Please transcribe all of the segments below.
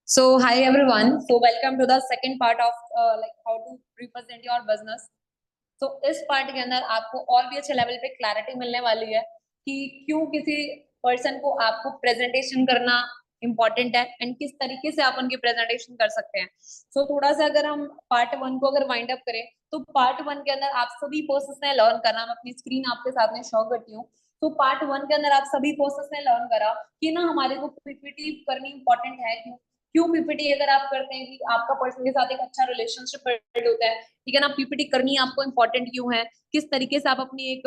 So hi everyone. So welcome to the second part of like how to represent your business. तो इस part के अंदर आपको और भी अच्छे लेवल पे क्लैरिटी मिलने वाली है कि क्यों किसी पर्सन को आपको प्रेजेंटेशन करना इम्पोर्टेंट है एंड किस तरीके से आप उनकी प्रेजेंटेशन कर सकते हैं। सो थोड़ा सा अगर हम पार्ट वन को अगर वाइंड अप करें तो पार्ट वन के अंदर आप सभी प्रोसेस ने लर्न करना। मैं अपनी स्क्रीन आपके साथ में शो करती हूँ। तो पार्ट वन के अंदर आप सभी प्रोसेस ने लर्न करा कि ना हमारे को पीपीटी करनी इंपॉर्टेंट है। क्यों क्यों पीपीटी अगर आप करते हैं कि आपका पर्सन के साथ एक अच्छा रिलेशनशिप बिल्ड होता है। ठीक है ना, पीपीटी करनी आपको इम्पोर्टेंट क्यों है, किस तरीके से आप अपनी एक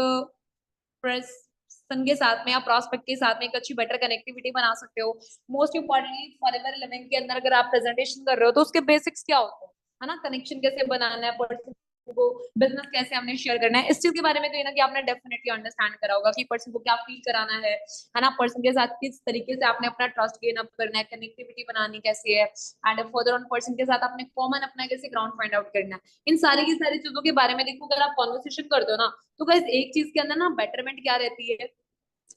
पर्सन के साथ में या प्रोस्पेक्ट के साथ में एक अच्छी बेटर कनेक्टिविटी बना सकते हो। मोस्ट इंपॉर्टेंटली फॉरएवर लिविंग के अंदर अगर आप प्रेजेंटेशन कर रहे हो तो उसके बेसिक्स क्या होते हैं, है ना, कनेक्शन कैसे बनाना है पर्सन को, बिजनेस कैसे हमने शेयर करना है, इस चीज के बारे में कहीं ना कि आपने डेफिनेटली अंडरस्टैंड करा होगा कि पर्सन को क्या फील कराना है ना, पर्सन के साथ किस तरीके से आपने अपना ट्रस्ट गेन अप करना है, कनेक्टिविटी बनानी कैसी है एंड फर्दर ऑन पर्सन के साथ आपने कॉमन अपना कैसे ग्राउंड फाइंड आउट करना है। इन सारी की सारी चीजों के बारे में देखो, अगर आप कॉन्वर्सेशन करते हो ना तो गाइस एक चीज के अंदर ना बेटरमेंट क्या रहती है,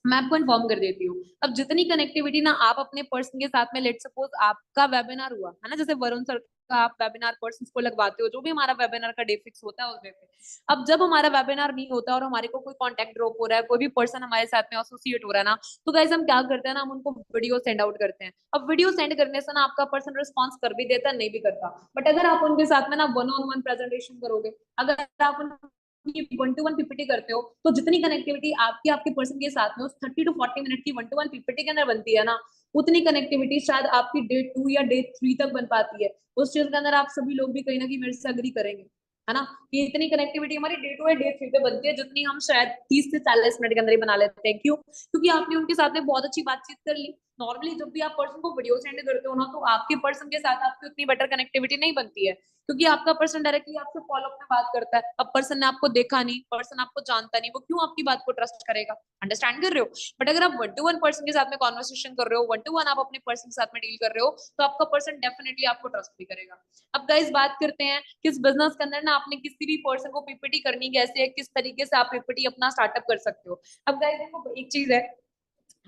मैं आपको इन्फॉर्म कर देती हूँ। अब जितनी कनेक्टिविटी ना आप अपने पर्सन के साथ में, लेट सपोज आपका वेबिनार हुआ है ना, जैसे वरुण सर का आप वेबिनार पर्सन को लगवाते हो, जो भी हमारा वेबिनार का डे फिक्स होता है उस डे पे। अब जब हमारा वेबिनार नहीं होता और हमारे को कोई कॉन्टेक्ट ड्रॉप हो रहा है, कोई भी पर्सन हमारे साथ में एसोसिएट हो रहा है ना, तो गाइस हम क्या करते हैं ना, हम उनको वीडियो सेंड आउट करते हैं। अब वीडियो सेंड करने से ना आपका पर्सन रिस्पॉन्स कर भी देता है, नहीं भी करता। बट अगर आप उनके साथ में ना वन ऑन वन प्रेजेंटेशन करोगे, अगर आप वन टू वन पीपीटी करते हो, तो जितनी कनेक्टिविटी आपकी आपके पर्सन के साथ में उस 30 to 40 मिनट की वन टू वन पीपीटी के अंदर बनती है ना, उतनी कनेक्टिविटी शायद आपकी डे 2 या डे 3 तक बन पाती है। उस चीज के अंदर आप सभी लोग भी कहीं ना कहीं मेरे से अग्री करेंगे, है ना, कि इतनी कनेक्टिविटी हमारी डे 2 या डे 3 पे बनती है जितनी हम शायद 30 से 40 मिनट के अंदर ही बना लेते हैं। क्यों? क्योंकि आपने उनके साथ में बहुत अच्छी बातचीत कर ली। नॉर्मली जब भी आप पर्सन को वीडियो सेंड करते हो ना, तो आपके पर्सन के साथ आपकी उतनी बेटर कनेक्टिविटी नहीं बनती है, क्योंकि आपका पर्सन डायरेक्टली आपसे फॉलोअप में बात करता है। अब पर्सन ने आपको देखा नहीं, पर्सन आपको जानता नहीं, वो क्यों आपकी बात को ट्रस्ट करेगा? अंडरस्टैंड कर रहे हो? बट अगर आप वन टू वन पर्सन के साथ में कॉन्वर्सेशन कर रहे हो, वन टू वन आप अपने पर्सन के साथ में डील कर रहे हो, तो आपका पर्सन डेफिनेटली आपको ट्रस्ट भी करेगा। अब गाइस बात करते हैं किस बिजनेस के अंदर ना आपने किसी भी पर्सन को पीपीटी करनी कैसे है, किस तरीके से आप पीपीटी अपना स्टार्टअप कर सकते हो। अब गाइस देखो, एक चीज है,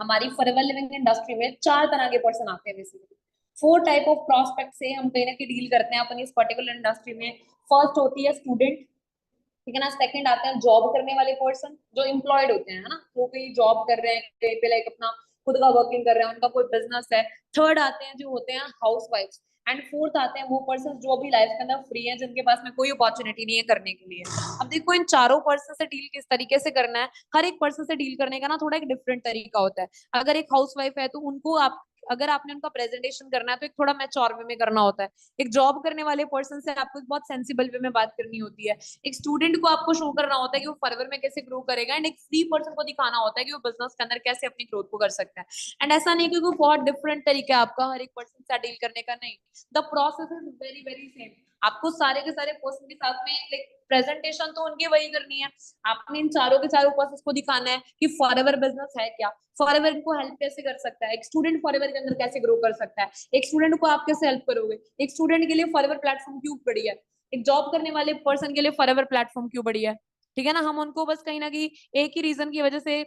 हमारी फॉरएवर लिविंग इंडस्ट्री में चार तरह के पर्सन आते हैं basically. Four type of prospect से हम कहीं ना कहीं डील करते हैं अपन इस पर्टिकुलर इंडस्ट्री में। फर्स्ट होती है स्टूडेंट, ठीक है ना। सेकंड आते हैं जॉब करने वाले पर्सन जो एम्प्लॉयड होते हैं, है ना, वो कहीं जॉब कर रहे हैं कहीं पे, लाइक अपना खुद का वर्किंग कर रहे हैं, उनका कोई बिजनेस है। थर्ड आते हैं जो होते हैं हाउस वाइफ। एंड फोर्थ आते हैं वो पर्सन जो अभी लाइफ के अंदर फ्री है, जिनके पास में कोई अपॉर्चुनिटी नहीं है करने के लिए। अब देखो, इन चारों पर्सन से डील किस तरीके से करना है, हर एक पर्सन से डील करने का ना थोड़ा एक डिफरेंट तरीका होता है। अगर एक हाउस वाइफ है तो उनको आप, अगर आपने उनका प्रेजेंटेशन करना है तो एक थोड़ा मैच्योर वे में करना होता है। एक जॉब करने वाले पर्सन से आपको बहुत सेंसिबल वे में बात करनी होती है। एक स्टूडेंट को आपको शो करना होता है कि वो फॉरएवर में कैसे ग्रो करेगा, एंड एक फ्री पर्सन को दिखाना होता है कि वो बिजनेस के अंदर कैसे अपनी ग्रोथ को कर सकता है। एंड ऐसा नहीं कि कोई बहुत डिफरेंट तरीका है आपका हर एक पर्सन से डील करने का, नहीं। The process is very very same. आपको सारे के सारे पर्सन के साथ में लाइक प्रेजेंटेशन तो उनकी वही करनी है। आपने इन चारों के चारों पर्सन को दिखाना है कि फॉरएवर बिजनेस है क्या, फॉरएवर इनको हेल्प कैसे कर सकता है, एक स्टूडेंट फॉरएवर के अंदर कैसे ग्रो कर सकता है, एक स्टूडेंट को आप कैसे हेल्प करोगे, एक स्टूडेंट के लिए फॉरएवर प्लेटफॉर्म क्यों बढ़िया है, एक जॉब करने वाले पर्सन के लिए फॉरएवर प्लेटफॉर्म क्यों बढ़िया है। ठीक है ना, हम उनको बस कहीं ना कहीं एक ही रीजन की वजह से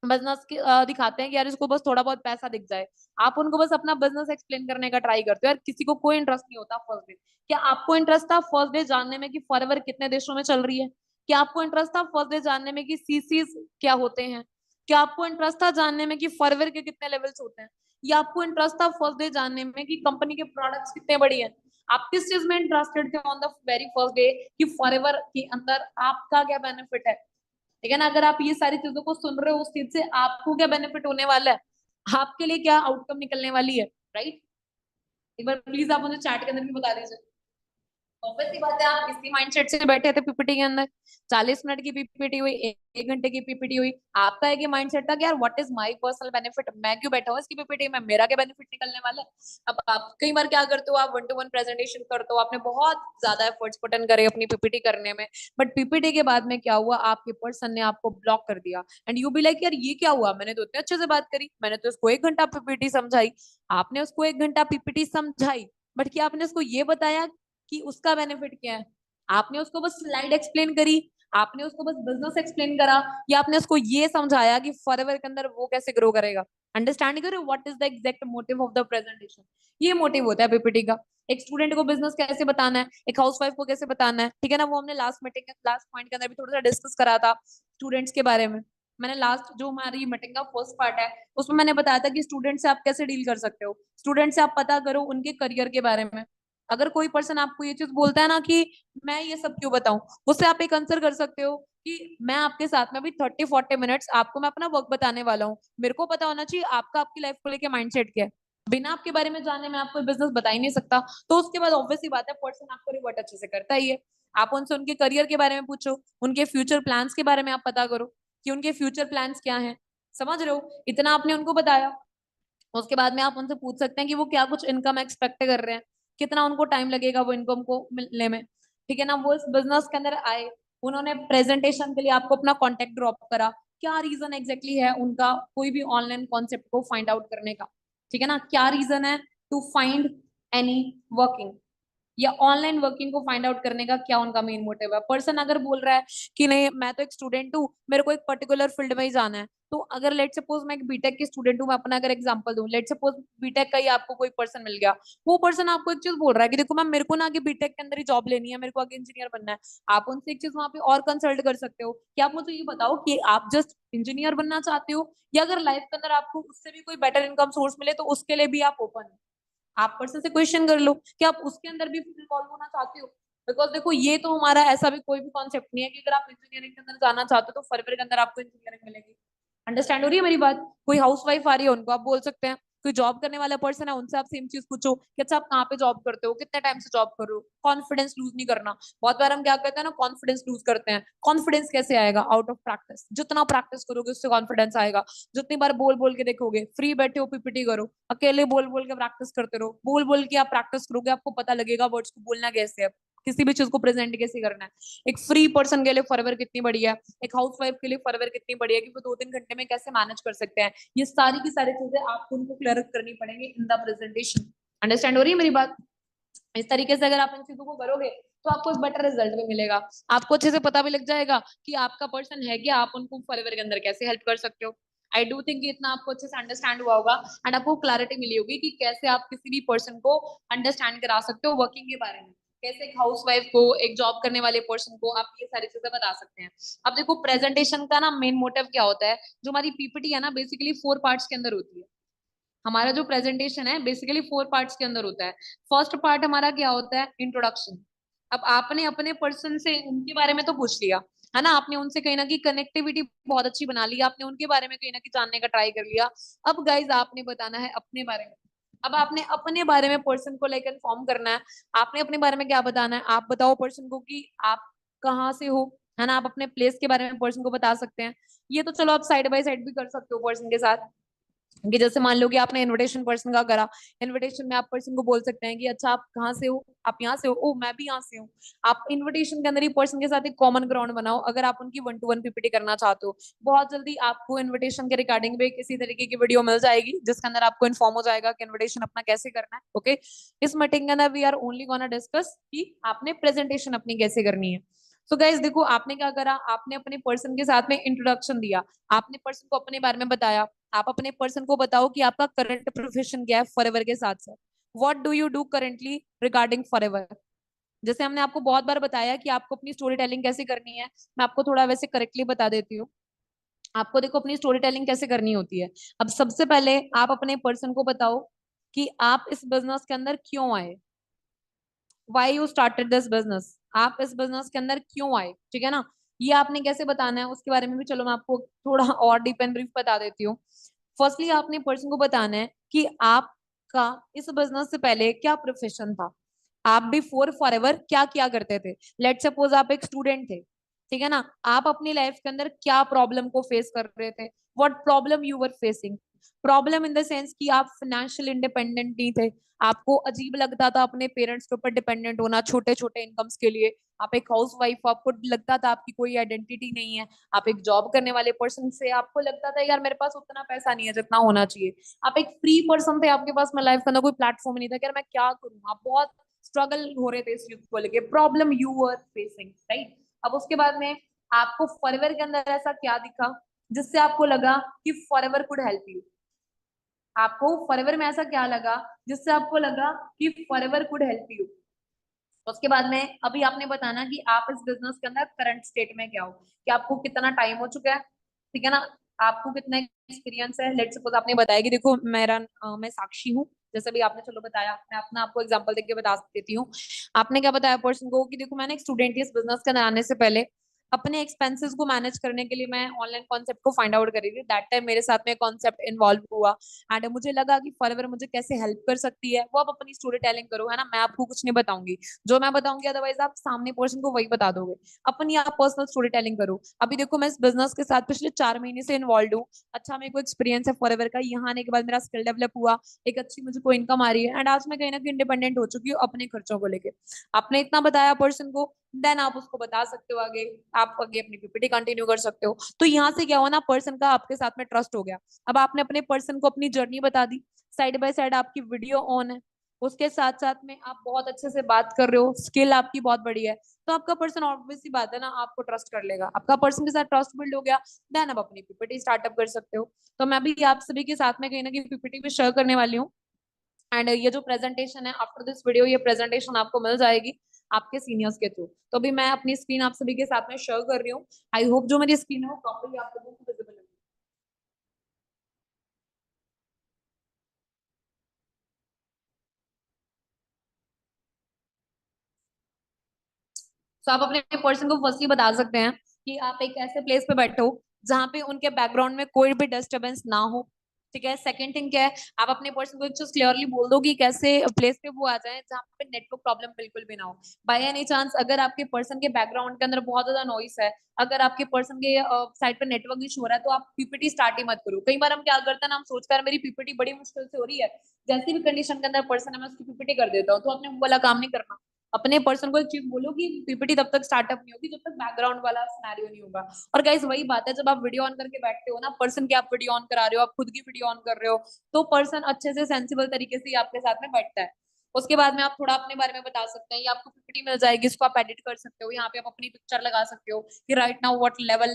बिजनेस दिखाते हैं कि यार इसको बस थोड़ा बहुत पैसा दिख जाए। आप उनको बस अपना बिजनेस एक्सप्लेन करने का ट्राई करते हो, यार किसी को कोई इंटरेस्ट नहीं होता फर्स्ट डे। क्या आपको इंटरेस्ट था फर्स्ट डे जानने में कि फॉरएवर कितने देशों में चल रही है? क्या आपको इंटरेस्ट था फर्स्ट डे जानने में कि सीसीज क्या होते हैं? क्या आपको इंटरेस्ट था जानने में कि फॉरएवर के कितने लेवल्स होते हैं? या आपको इंटरेस्ट था फर्स्ट डे जानने में कि कंपनी के प्रोडक्ट्स कितने बड़ी हैं? आप किस चीज में इंटरेस्टेड थे on the very first day कि फॉरएवर के अंदर आपका क्या बेनिफिट है? ठीक है ना, अगर आप ये सारी चीजों को सुन रहे हो उस चीज से आपको क्या बेनिफिट होने वाला है, आपके लिए क्या आउटकम निकलने वाली है, राइट? एक बार प्लीज आप मुझे चैट के अंदर भी बता दीजिए। ऑब्वियस सी बात है, आप इसी माइंडसेट से बैठे थे पीपीटी के अंदर। 40 मिनट की पीपीटी हुई, एक घंटे की पीपीटी हुई, आपका एक ही माइंडसेट था कि यार what is my personal benefit, मैं क्यों बैठा हूँ इसकी पीपीटी में, मेरा क्या बेनिफिट निकलने वाला है। अब आप कई बार क्या करते हो, आप वन टू वन प्रेजेंटेशन करते हो, आपने बहुत ज्यादा एफर्ट्स पुट इन करे अपनी पीपीटी करने में, बट पीपीटी के बाद में क्या हुआ, आपके पर्सन ने आपको ब्लॉक कर दिया। एंड यू बी लाइक, यार ये क्या हुआ, मैंने तो इतने अच्छे से बात करी, मैंने तो उसको 1 घंटा पीपीटी समझाई। आपने उसको 1 घंटा पीपीटी समझाई, बट क्या आपने उसको ये बताया कि उसका बेनिफिट क्या है? आपने उसको बस स्लाइड एक्सप्लेन करी, आपने उसको बस बिजनेस एक्सप्लेन करा, या आपने उसको ये समझाया कि फॉरएवर के अंदर वो कैसे ग्रो करेगा? अंडरस्टैंड करो what is the exact motive of the presentation. ये मोटिव होता है पीपीटी का। एक स्टूडेंट को बिजनेस कैसे बताना है, एक हाउसवाइफ को कैसे बताना है, ठीक है ना, वो हमने लास्ट मीटिंग लास्ट पॉइंट के अंदर भी थोड़ा सा डिस्कस करा था स्टूडेंट्स के बारे में। मैंने लास्ट जो हमारी मीटिंग का फर्स्ट पार्ट है उसमें मैंने बताया था कि स्टूडेंट से आप कैसे डील कर सकते हो। स्टूडेंट से आप पता करो उनके करियर के बारे में। अगर कोई पर्सन आपको ये चीज बोलता है ना कि मैं ये सब क्यों बताऊं, उससे आप एक आंसर कर सकते हो कि मैं आपके साथ में भी 30-40 मिनट्स आपको मैं अपना वर्क बताने वाला हूँ, मेरे को पता होना चाहिए आपका आपकी लाइफ को लेके माइंडसेट क्या है। बिना आपके बारे में जाने मैं आपको बिजनेस बता ही नहीं सकता। तो उसके बाद ऑब्वियस ही बात है पर्सन आपको रिवर्ट अच्छे से करता ही है। आप उनसे उनके करियर के बारे में पूछो, उनके फ्यूचर प्लान्स के बारे में आप पता करो कि उनके फ्यूचर प्लान्स क्या हैं। समझ रहे हो? इतना आपने उनको बताया, उसके बाद में आप उनसे पूछ सकते हैं कि वो क्या कुछ इनकम एक्सपेक्ट कर रहे हैं, कितना उनको टाइम लगेगा वो इनकम को मिलने में। ठीक है ना, वो इस बिजनेस के अंदर आए, उन्होंने प्रेजेंटेशन के लिए आपको अपना कॉन्टेक्ट ड्रॉप करा, क्या रीजन एग्जैक्टली है उनका कोई भी ऑनलाइन कॉन्सेप्ट को फाइंड आउट करने का? ठीक है ना, क्या रीजन है टू फाइंड एनी वर्किंग, या ऑनलाइन वर्किंग को फाइंड आउट करने का क्या उनका मेन मोटिव है? पर्सन अगर बोल रहा है कि नहीं मैं तो एक स्टूडेंट हूँ, मेरे को एक पर्टिकुलर फील्ड में ही जाना है, तो अगर लेट सपोज मैं एक बीटेक की स्टूडेंट हूँ, मैं अपना अगर एग्जांपल दूं, लेट सपोज बीटेक का ही आपको कोई पर्सन मिल गया, वो पर्सन आपको एक चीज बोल रहा है कि देखो मैम मेरे को ना आगे बीटेक के अंदर ही जॉब लेनी है, मेरे को आगे इंजीनियर बनना है। आप उनसे एक चीज वहां पे और कंसल्ट कर सकते हो कि आप मुझे ये बताओ कि आप जस्ट इंजीनियर बनना चाहते हो, या अगर लाइफ के अंदर आपको उससे भी कोई बेटर इनकम सोर्स मिले तो उसके लिए भी आप ओपन हो। आप पर्सन से क्वेश्चन कर लो कि आप उसके अंदर भी इन्वॉल्व होना चाहते हो। बिकॉज देखो ये तो हमारा ऐसा भी कोई भी कॉन्सेप्ट नहीं है कि अगर आप इंजीनियरिंग के अंदर जाना चाहते हो तो फरवरी के अंदर आपको इंजीनियरिंग मिलेगी। अंडरस्टैंड हो रही है मेरी बात? कोई हाउस वाइफ आ रही है उनको आप बोल सकते हैं, कोई जॉब करने वाला पर्सन है उनसे आप सेम चीज पूछो कि अच्छा आप कहाँ पे जॉब करते हो, कितने टाइम से जॉब कर रहे हो। कॉन्फिडेंस लूज नहीं करना। बहुत बार हम क्या करते हैं ना, कॉन्फिडेंस लूज करते हैं। कॉन्फिडेंस कैसे आएगा? Out of practice. जितना प्रैक्टिस करोगे उससे कॉन्फिडेंस आएगा। जितनी बार बोल बोल के देखोगे, फ्री बैठे हो पीपीटी करो, अकेले बोल बोल के प्रैक्टिस करते रहो, बोल बोल के आप प्रैक्टिस करोगे, आपको पता लगेगा वर्ड्स को बोलना कैसे है, किसी भी चीज को प्रेजेंट कैसे करना है। एक फ्री पर्सन के लिए फॉरएवर कितनी बढ़िया है, एक हाउस वाइफ के लिए फॉरएवर कितनी बढ़िया है कि वो 2-3 घंटे में कैसे मैनेज कर सकते हैं। ये सारी की सारी चीजें आपको उनको क्लियर करनी पड़ेंगी इन द प्रेजेंटेशन। अंडरस्टैंड हो रही है मेरी बात? इस तरीके से अगर आप इन चीजों को करोगे तो आपको एक बेटर रिजल्ट भी मिलेगा। आपको अच्छे से पता भी लग जाएगा कि आपका पर्सन है क्या, आप उनको फॉरएवर के अंदर कैसे हेल्प कर सकते हो। आई डू थिंक इतना आपको अच्छे से अंडरस्टैंड हुआ होगा, एंड आपको क्लैरिटी मिली होगी कि कैसे आप किसी भी पर्सन को अंडरस्टैंड करा सकते हो वर्किंग के बारे में, कैसे एक हाउस वाइफ को, एक जॉब करने वाले पर्सन को आप ये सारी चीजें बता सकते हैं। अब देखो प्रेजेंटेशन का ना मेन मोटिव क्या होता है, जो हमारी पीपीटी है ना बेसिकली 4 पार्ट्स के अंदर होती है। हमारा जो प्रेजेंटेशन है बेसिकली 4 पार्ट्स के अंदर होता है। फर्स्ट पार्ट हमारा क्या होता है? इंट्रोडक्शन। अब आपने अपने पर्सन से उनके बारे में तो पूछ लिया, है ना, आपने उनसे कहीं ना कहीं कनेक्टिविटी बहुत अच्छी बना ली, आपने उनके बारे में कहीं ना कहीं जानने का ट्राई कर लिया। अब गाइज आपने बताना है अपने बारे में। अब आपने अपने बारे में पर्सन को लेकर इन्फॉर्म करना है। आपने अपने बारे में क्या बताना है? आप बताओ पर्सन को कि आप कहाँ से हो, है ना, आप अपने प्लेस के बारे में पर्सन को बता सकते हैं। ये तो चलो आप साइड बाय साइड भी कर सकते हो पर्सन के साथ, कि जैसे मान लो कि आपने इनविटेशन पर्सन का करा, इनविटेशन में आप पर्सन को बोल सकते हैं कि अच्छा आप कहाँ से हो, आप यहाँ से हो, ओ मैं भी यहाँ से हूँ। आप इनविटेशन के अंदर ही पर्सन के साथ एक कॉमन ग्राउंड बनाओ अगर आप उनकी 1-to-1 पीपीटी करना चाहते हो। बहुत जल्दी आपको इनविटेशन के रिगार्डिंग भी किसी तरीके की वीडियो मिल जाएगी जिसके अंदर आपको इन्फॉर्म हो जाएगा कि इन्विटेशन अपना कैसे करना है। ओके, इस मीटिंग के अंदर we are only gonna discuss कि आपने प्रेजेंटेशन अपनी कैसे करनी है। सो गाइज देखो आपने क्या करा, आपने अपने पर्सन के साथ में इंट्रोडक्शन दिया, आपने पर्सन को अपने बारे में बताया। आप अपने पर्सन को बताओ कि आपका करंट प्रोफेशन क्या है फॉरएवर के साथ साथ। What do you do currently regarding forever? जैसे हमने आपको बहुत बार बताया कि आपको अपनी स्टोरी टेलिंग कैसे करनी है, मैं आपको थोड़ा वैसे करेक्टली बता देती हूँ। आपको देखो अपनी स्टोरी टेलिंग कैसे करनी होती है। अब सबसे पहले आप अपने पर्सन को बताओ कि आप इस बिजनेस के अंदर क्यों आए, why you started this business, आप इस बिजनेस के अंदर क्यों आए। ठीक है ना, ये आपने कैसे बताना है उसके बारे में भी चलो मैं आपको थोड़ा और डीप एंड ब्रीफ बता देती हूँ। फर्स्टली आपने पर्सन को बताना है कि आपका इस बिजनेस से पहले क्या प्रोफेशन था, आप बिफोर फॉरएवर क्या क्या करते थे। लेट सपोज आप एक स्टूडेंट थे, ठीक है ना, आप अपनी लाइफ के अंदर क्या प्रॉब्लम को फेस कर रहे थे, what problem you were facing. Problem in the sense कि आप फाइनेंशियल इंडिपेंडेंट नहीं थे, आपको अजीब लगता था अपने पेरेंट्स के ऊपर डिपेंडेंट होना छोटे छोटे इनकम्स के लिए। आप एक हाउस वाइफ, आपको लगता था आपकी कोई आइडेंटिटी नहीं है। आप एक जॉब करने वाले पर्सन से आपको लगता था यार मेरे पास उतना पैसा नहीं है जितना होना चाहिए। आप एक फ्री पर्सन थे, आपके पास में लाइफ का ना कोई प्लेटफॉर्म नहीं था कि यार मैं क्या करूँ। आप बहुत स्ट्रगल हो रहे थे इस चीज को लेके, problem you were facing, right. अब उसके बाद में आपको फॉरएवर के अंदर ऐसा क्या दिखा जिससे आपको लगा कि फॉरएवर कुड हेल्प यू? आपको फॉरएवर में ऐसा क्या लगा जिससे आपको लगा कि फॉरएवर कुड हेल्प यू? उसके बाद में अभी आपने बताना कि आप इस बिजनेस के अंदर करंट स्टेट में क्या हो, कि आपको कितना टाइम हो चुका है, ठीक है ना, आपको कितना एक्सपीरियंस है। लेट्स सपोज आपने बताया कि देखो मैं साक्षी हूँ, जैसे भी आपने चलो बताया, मैं अपना आपको एग्जांपल देके बता देती हूँ। आपने क्या बताया पर्सन को कि देखो मैंने एक स्टूडेंट इस बिजनेस के अंदर आने से पहले अपने एक्सपेंसेस को मैनेज करने के लिए मैं ऑनलाइन कॉन्सेप्ट को फाइंड आउट करी थी। दैट टाइम मेरे साथ में कॉन्सेप्ट इन्वॉल्व हुआ एंड मुझे लगा कि फॉरएवर मुझे कैसे हेल्प कर सकती है। वो आप अपनी स्टोरी टेलिंग करो, है ना, मैं आपको कुछ नहीं बताऊंगी, जो मैं बताऊंगी अदरवाइज आप सामने पर्सन को वही बता दोगे। अपनी आप पर्सनल स्टोरी टेलिंग करो। अभी देखो मैं इस बिजनेस के साथ पिछले 4 महीने से इन्वॉल्व हूँ। अच्छा मेरे को एक्सपीरियंस है फॉरएवर का, यहाँ आने के बाद मेरा स्किल डेवलप हुआ, एक अच्छी मुझे को इनकम आ रही है एंड आज मैं कहीं ना कहीं इंडिपेंडेंट हो चुकी हूँ अपने खर्चों को लेके। आपने इतना बताया पर्सन को, देन आप उसको बता सकते हो आगे, आप आगे अपनी पीपीटी कंटिन्यू कर सकते हो। तो यहाँ से क्या हुआ ना, पर्सन का आपके साथ में ट्रस्ट हो गया। अब आपने अपने पर्सन को अपनी जर्नी बता दी, साइड बाय साइड आपकी वीडियो ऑन है, उसके साथ साथ में आप बहुत अच्छे से बात कर रहे हो, स्किल आपकी बहुत बढ़िया है, तो आपका पर्सन ऑब्वियस सी बात है ना आपको ट्रस्ट कर लेगा। आपका पर्सन के साथ ट्रस्ट बिल्ड हो गया, देन आप अपनी पीपीटी स्टार्टअप कर सकते हो। तो मैं भी आप सभी के साथ में कहीं ना कहीं पीपीटी भी शेयर करने वाली हूँ एंड ये जो प्रेजेंटेशन है आफ्टर दिस वीडियो, ये प्रेजेंटेशन आपको मिल जाएगी आपके सीनियर्स के थ्रू। तो अभी मैं अपनी स्क्रीन आप सभी के साथ में शेयर कर रही हूँ। आई होप जो मेरी स्क्रीन है वो प्रॉपर्ली आप लोगों को विजिबल है। तो आप अपने पर्सन को फर्स्टली बता सकते हैं कि आप एक ऐसे प्लेस पे बैठे हो जहाँ पे उनके बैकग्राउंड में कोई भी डिस्टरबेंस ना हो। ठीक है, सेकंड थिंग क्या है, आप अपने पर्सन को एक चीज क्लियरली बोल दो कि कैसे प्लेस पे वो आ जाए जहाँ पे नेटवर्क प्रॉब्लम बिल्कुल भी ना हो। बाय एनी चांस अगर आपके पर्सन के बैकग्राउंड के अंदर बहुत ज्यादा नॉइस है, अगर आपके पर्सन के साइड पे नेटवर्क इशू हो रहा है, तो आप पीपीटी स्टार्ट ही मत करो। कई बार हम क्या करते हैं ना, हम सोचते हैं मेरी पीपीटी बड़ी मुश्किल से हो रही है, जैसी भी कंडीशन के अंदर पर्सन है मैं उसकी पीपीटी कर देता हूँ। तो आपने वो वाला काम नहीं करना। अपने पर्सन को एक चीज बोलो कि पीपीटी तब तक स्टार्टअप नहीं होगी जब तक बैकग्राउंड वाला सिनेरियो नहीं होगा। और गाइस वही बात है, जब आप वीडियो ऑन करके बैठते हो ना, पर्सन की आप वीडियो ऑन करा रहे हो, आप खुद की वीडियो ऑन कर रहे हो, तो पर्सन अच्छे से सेंसिबल तरीके से ही आपके साथ में बैठता है। उसके बाद में आप थोड़ा अपने बारे में बता सकते हैं, ये आपको पीपीटी मिल जाएगी, इसको आप एडिट कर सकते हो, यहाँ पे आप अपनी पिक्चर लगा सकते हो कि right now what level,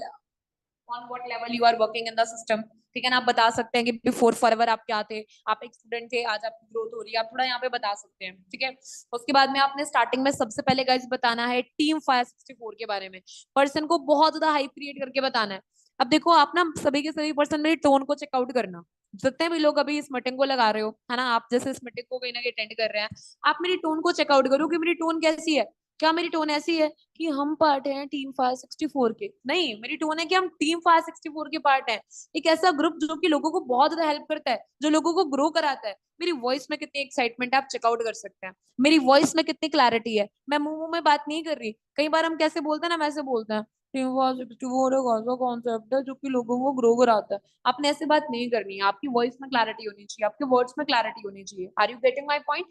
on what level you are working in the system. ठीक है ना, आप बता सकते हैं कि बिफोर फॉरएवर आप क्या थे, आप एक स्टूडेंट थे, आज आपकी ग्रोथ हो रही है, आप थोड़ा यहाँ पे बता सकते हैं। ठीक है, उसके बाद में आपने स्टार्टिंग में सबसे पहले गाइस बताना है टीम फायर 64 के बारे में। पर्सन को बहुत ज्यादा हाइप क्रिएट करके बताना है। अब देखो आप ना सभी के सभी पर्सन मेरी टोन को चेकआउट करना। जितने भी लोग अभी इस मीटिंग को लगा रहे हो, है ना, आप जैसे इस मीटिंग को कहीं ना कहीं अटेंड कर रहे हैं, आप मेरी टोन को चेकआउट करो कि मेरी टोन कैसी है। क्या मेरी टोन ऐसी है कि हम पार्ट हैं टीम फायर 64 के? नहीं, मेरी टोन है कि हम टीम फायर 64 के पार्ट हैं। एक ऐसा ग्रुप जो कि लोगों को बहुत ज्यादा हेल्प करता है, जो लोगों को ग्रो कराता है। मेरी वॉइस में कितनी एक्साइटमेंट है आप चेकआउट कर सकते हैं। मेरी वॉइस में कितनी क्लैरिटी है, मैं मुंह मुंह में बात नहीं कर रही। कई बार हम कैसे बोलते हैं ना, वैसे बोलते हैं टीम फायर 64 एक ऐसा कॉन्सेप्ट है जो कि लोगों को ग्रो कराता है। आपने ऐसे बात नहीं करनी है, आपकी वॉइस में क्लैरिटी होनी चाहिए, आपके वर्ड्स में क्लैरिटी होनी चाहिए। Are you getting my point?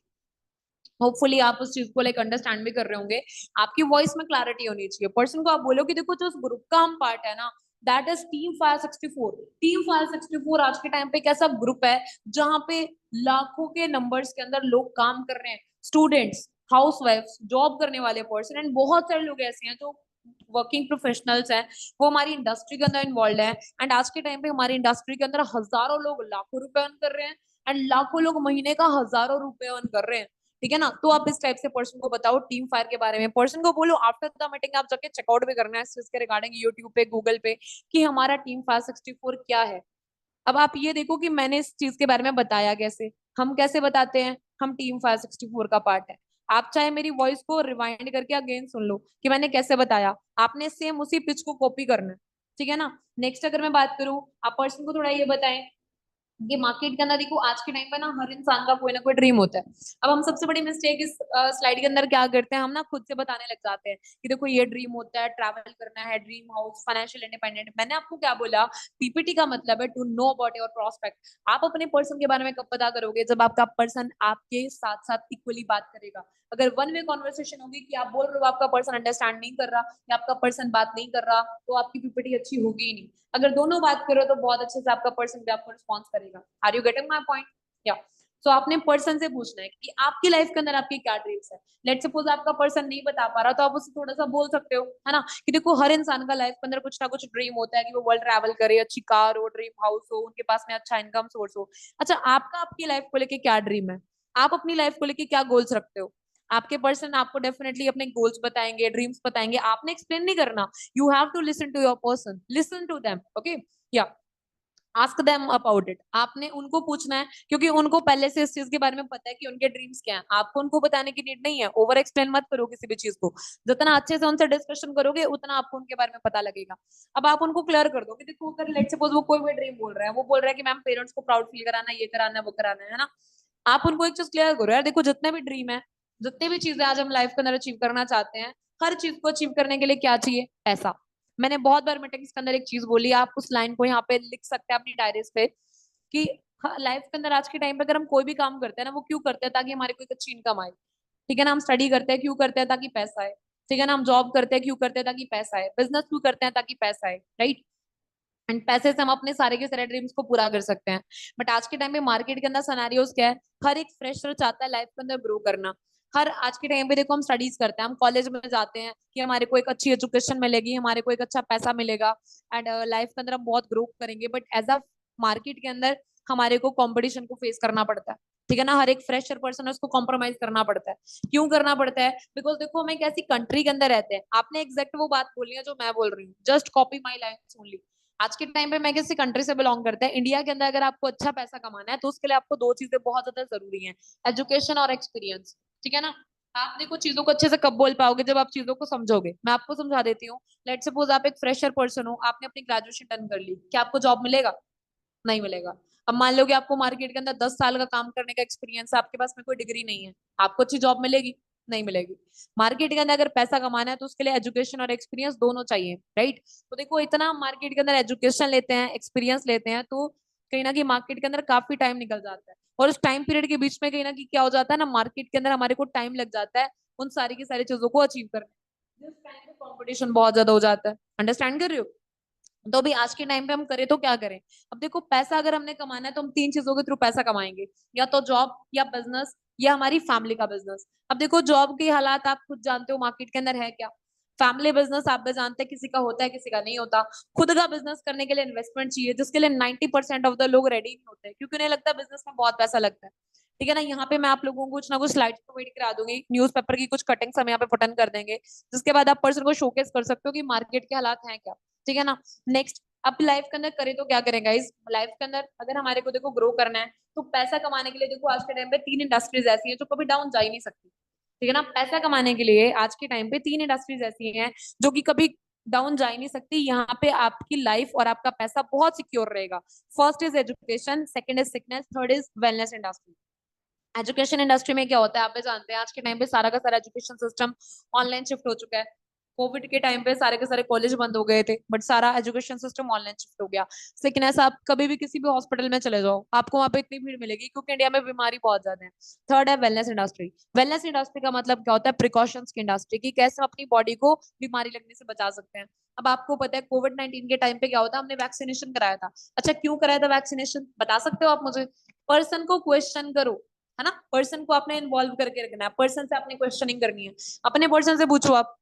Hopefully आप उस चीज को लाइक अंडरस्टैंड भी कर रहे होंगे। आपकी वॉइस में क्लैरिटी होनी चाहिए। पर्सन को आप बोलो कि देखो जो उस ग्रुप का हम पार्ट है ना, that is team fire 64। Team fire 64 आज के टाइम पे एक ऐसा ग्रुप है जहां पे लाखों के नंबर्स के अंदर लोग काम कर रहे हैं, स्टूडेंट्स, हाउस वाइफ, जॉब करने वाले पर्सन एंड बहुत सारे लोग ऐसे हैं जो वर्किंग प्रोफेशनल्स हैं, वो हमारी इंडस्ट्री के अंदर इन्वॉल्व है। एंड आज के टाइम पे हमारी इंडस्ट्री के अंदर हजारों लोग लाखों रुपए अर्न कर रहे हैं एंड लाखों लोग महीने का हजारों रुपए अर्न कर रहे हैं। ठीक है ना, तो आप इस टाइप से पर्सन को बताओ टीम फायर के बारे में। पर्सन को बोलो आफ्टर द मीटिंग आप जाके चेकआउट भी करना है इस चीज के रिगार्डिंग यूट्यूब पे, गूगल पे, कि हमारा टीम फायर 64 क्या है। अब आप ये देखो कि मैंने इस चीज के बारे में बताया कैसे, हम कैसे बताते हैं, हम टीम फायर 64 का पार्ट है। आप चाहे मेरी वॉइस को रिवाइंड करके अगेन सुन लो कि मैंने कैसे बताया, आपने सेम उसी पिच को कॉपी करना है। ठीक है ना, नेक्स्ट अगर मैं बात करूं, आप पर्सन को थोड़ा ये बताएं ये मार्केट के अंदर देखो आज के टाइम पे ना हर इंसान का कोई ना कोई ड्रीम होता है। अब हम सबसे बड़ी मिस्टेक इस स्लाइड के अंदर क्या करते हैं, हम ना खुद से बताने लग जाते हैं कि देखो ये ड्रीम होता है, ट्रैवल करना है, ड्रीम हाउस, फाइनेंशियल इंडिपेंडेंट। मैंने आपको क्या बोला, पीपीटी का मतलब है to know about your prospect. आप अपने पर्सन के बारे में कब पता करोगे, जब आपका पर्सन आपके साथ साथ इक्वली बात करेगा। अगर वन वे कॉन्वर्सेशन होगी कि आप बोल रहे हो आपका पर्सन अंडरस्टैंड नहीं कर रहा या आपका पर्सन बात नहीं कर रहा, तो आपकी पीपीटी अच्छी होगी ही नहीं। अगर दोनों बात करो तो बहुत अच्छे से आपका पर्सन भी आपको रिस्पॉन्स करेगा। Are you getting my point? या सो आपने पर्सन से पूछना है कि आपकी लाइफ के अंदर आपकी क्या ड्रीम्स है। लेट सपोज आपका पर्सन नहीं बता पा रहा तो आप उससे थोड़ा सा बोल सकते हो, है ना, कि देखो हर इंसान का लाइफ के अंदर कुछ ना कुछ ड्रीम होता है कि वो वर्ल्ड ट्रैवल करे, अच्छी कार हो, ड्रीम हाउस हो, उनके पास में अच्छा इनकम सोर्स हो। अच्छा, आपका आपकी लाइफ को लेके क्या ड्रीम है, आप अपनी लाइफ को लेके क्या गोल्स रखते हो। आपके पर्सन आपको डेफिनेटली अपने गोल्स बताएंगे, ड्रीम्स बताएंगे, आपने एक्सप्लेन नहीं करना। You have to listen to your person, listen to them, okay, या आस्क देम अबाउट इट। आपने उनको पूछना है क्योंकि उनको पहले से इस चीज के बारे में पता है कि उनके ड्रीम्स क्या हैं। आपको उनको बताने की नीड नहीं है। ओवर एक्सप्लेन मत करो किसी भी चीज को। जितना अच्छे से उनसे डिस्कशन करोगे उतना आपको उनके बारे में पता लगेगा। अब आप उनको क्लियर कर दो कि देखो अगर लेट सपोज वो कोई भी ड्रीम बोल रहा है, वो बोल रहा है कि मैम पेरेंट्स को प्राउड फील कराना, ये कराना है, वो कराना है ना। आप उनको एक चीज क्लियर करो, यार देखो जितने भी ड्रीम है, जितनी भी चीजें आज हम लाइफ के अंदर अचीव करना चाहते हैं, हर चीज को अचीव करने के लिए क्या चाहिए, पैसा। मैंने बहुत बार मीटिंग्स के अंदर एक चीज बोली, आप उस लाइन को यहाँ पे लिख सकते हैं अपनी डायरीज पे, कि लाइफ के अंदर आज के टाइम पे अगर हम कोई भी काम करते हैं ना, वो क्यों करते हैं, ताकि हमारी कोई अच्छी इनकम आए। ठीक है ना, हम स्टडी करते हैं क्यों करते हैं, ताकि पैसा आए। ठीक है ना, हम जॉब करते हैं क्यों करते हैं, ताकि पैसा आए। बिजनेस क्यों करते हैं, ताकि पैसा आए, राइट। एंड पैसे से हम अपने सारे के सारे ड्रीम्स को पूरा कर सकते हैं। बट आज के टाइम में मार्केट के अंदर सिनेरियोस क्या है, हर एक फ्रेशर चाहता है लाइफ के अंदर ग्रो करना। हर आज के टाइम पे देखो हम स्टडीज करते हैं, हम कॉलेज में जाते हैं कि हमारे को एक अच्छी एजुकेशन मिलेगी, हमारे को एक अच्छा पैसा मिलेगा, एंड लाइफ के अंदर हम बहुत ग्रो करेंगे। बट एज अ मार्केट के अंदर हमारे को कंपटीशन को फेस करना पड़ता है। ठीक है ना, हर एक फ्रेशर पर्सन है उसको कॉम्प्रोमाइज करना पड़ता है। क्यों करना पड़ता है, बिकॉज देखो हम एक ऐसी कंट्री के अंदर रहते हैं, आपने एग्जैक्ट वो बात बोली है जो मैं बोल रही हूँ, जस्ट कॉपी माई लाइन्स ओनली। आज के टाइम पे मैं किसी कंट्री से बिलोंग करता है, इंडिया के अंदर अगर आपको अच्छा पैसा कमाना है तो उसके लिए आपको दो चीजें बहुत ज्यादा जरूरी हैं, एजुकेशन और एक्सपीरियंस। ठीक है ना। आप देखो चीजों को अच्छे से कब बोल पाओगे, जब आप चीजों को समझोगे। मैं आपको समझा देती हूँ। लेट सपोज आप एक फ्रेशर पर्सन हो, आपने अपनी ग्रेजुएशन डन कर ली, क्या आपको जॉब मिलेगा, नहीं मिलेगा। अब मान लो कि आपको मार्केट के अंदर 10 साल का काम करने का एक्सपीरियंस है, आपके पास में कोई डिग्री नहीं है, आपको अच्छी जॉब मिलेगी, नहीं मिलेगी। मार्केट के अंदर अगर पैसा कमाना है तो उसके लिए एजुकेशन और एक्सपीरियंस दोनों चाहिए, राइट। तो देखो इतना मार्केट के अंदर एजुकेशन लेते हैं, एक्सपीरियंस लेते हैं, तो कहीं ना कहीं मार्केट के अंदर काफी टाइम निकल जाता है। और उस टाइम पीरियड के बीच में कहीं ना कहीं क्या हो जाता है ना, मार्केट के अंदर हमारे को टाइम लग जाता है उन सारी की सारी चीजों को अचीव करने। जिस टाइम पे कॉम्पिटिशन बहुत ज्यादा हो जाता है, अंडरस्टैंड कर रहे हो। तो अभी आज के टाइम पे हम करें तो क्या करें। अब देखो पैसा अगर हमने कमाना है तो हम तीन चीजों के थ्रू पैसा कमाएंगे, या तो जॉब, या बिजनेस, या हमारी फैमिली का बिजनेस। अब देखो जॉब के हालात आप खुद जानते हो मार्केट के अंदर है क्या। फैमिली बिजनेस आप भी जानते हैं किसी का होता है किसी का नहीं होता। खुद का बिजनेस करने के लिए इन्वेस्टमेंट चाहिए, जिसके लिए 90% ऑफ द लोग रेडी नहीं होते, क्योंकि उन्हें लगता है बिजनेस में बहुत पैसा लगता है। ठीक है ना, यहाँ पे मैं आप लोगों को कुछ ना कुछ स्लाइड्स प्रोवाइड करा दूंगी, न्यूज़पेपर की कुछ कटिंग्स हम यहाँ पे पटन कर देंगे, जिसके बाद आप पर्सन को शोकेस कर सकते हो कि मार्केट के हालात हैं क्या। ठीक है ना। नेक्स्ट, अब लाइफ के अंदर करें तो क्या करें गाइस। लाइफ के अंदर अगर हमारे को देखो ग्रो करना है तो पैसा कमाने के लिए देखो आज के टाइम पे तीन इंडस्ट्रीज ऐसी हैं जो कभी डाउन जा ही नहीं सकती। ठीक है ना, पैसा कमाने के लिए आज के टाइम पे तीन इंडस्ट्रीज ऐसी हैं जो कि कभी डाउन जा ही नहीं सकती। यहाँ पे आपकी लाइफ और आपका पैसा बहुत सिक्योर रहेगा। First is education, second is sickness, third is wellness industry. Education industry में क्या होता है आप भी जानते हैं, आज के टाइम पे सारा का सारा एजुकेशन सिस्टम ऑनलाइन शिफ्ट हो चुका है। कोविड के टाइम पे सारे के सारे कॉलेज बंद हो गए थे, बट सारा एजुकेशन सिस्टम ऑनलाइन शिफ्ट हो गया। सेकंड, आप कभी भी किसी भी हॉस्पिटल में चले जाओ, आपको वहां पे इतनी भीड़ मिलेगी क्योंकि इंडिया में बीमारी बहुत ज्यादा है। थर्ड है वेलनेस इंडस्ट्री। वेलनेस इंडस्ट्री का मतलब क्या होता है, प्रिकॉशंस की इंडस्ट्री, की कैसे हम अपनी बॉडी को बीमारी लगने से बचा सकते हैं। अब आपको पता है कोविड-19 के टाइम पे क्या होता है, हमने वैक्सीनेशन कराया था। अच्छा क्यों कराया था वैक्सीनेशन, बता सकते हो आप मुझे। पर्सन को क्वेश्चन करो, है ना, पर्सन को आपने इन्वॉल्व करके रखना है, पर्सन से आपने क्वेश्चनिंग करनी है। अपने पर्सन से पूछो आप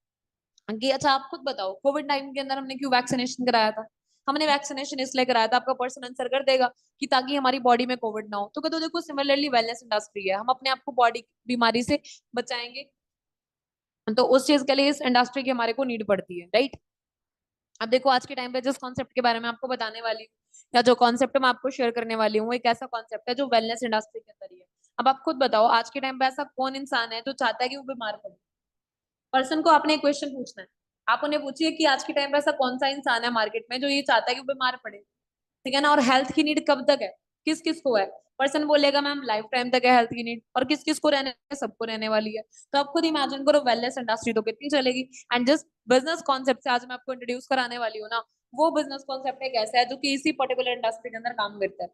कि अच्छा आप खुद बताओ कोविड-19 के अंदर हमने क्यों वैक्सीनेशन कराया था। हमने वैक्सीनेशन इसलिए कराया था, आपका पर्सन आंसर कर देगा कि ताकि हमारी बॉडी में कोविड ना हो। तो कहते देखो सिमिलरली वेलनेस इंडस्ट्री है, हम अपने आप को बॉडी बीमारी से बचाएंगे, तो उस चीज के लिए इस इंडस्ट्री की हमारे को नीड पड़ती है, राइट। अब देखो आज के टाइम पे जिस कॉन्सेप्ट के बारे में आपको बताने वाली हूँ, या जो कॉन्सेप्ट मैं आपको शेयर करने वाली हूँ, एक ऐसा कॉन्सेप्ट है जो वेलनेस इंडस्ट्री के अंदर ही है। अब आप खुद बताओ आज के टाइम पे ऐसा कौन इंसान है जो चाहता है कि वो बीमार पड़े। पर्सन को आपने एक क्वेश्चन पूछना है, आप उन्हें पूछिए कि आज के टाइम पे ऐसा कौन सा इंसान है मार्केट में जो ये चाहता है कि वो बीमार पड़े। ठीक है ना, और हेल्थ की नीड कब तक है, किस किस को है। पर्सन बोलेगा मैम लाइफ टाइम तक है हेल्थ की नीड, और किस किस को रहने, सबको रहने वाली है। तो आप खुद इमेजिन करो वेलनेस इंडस्ट्री तो कितनी चलेगी। एंड जिस बिजनेस कॉन्सेप्ट से आज मैं आपको इंट्रोड्यूस कराने वाली हूँ ना, वो बिजनेस कॉन्सेप्ट एक ऐसा है जो कि इसी पर्टिकुलर इंडस्ट्री के अंदर काम करता है।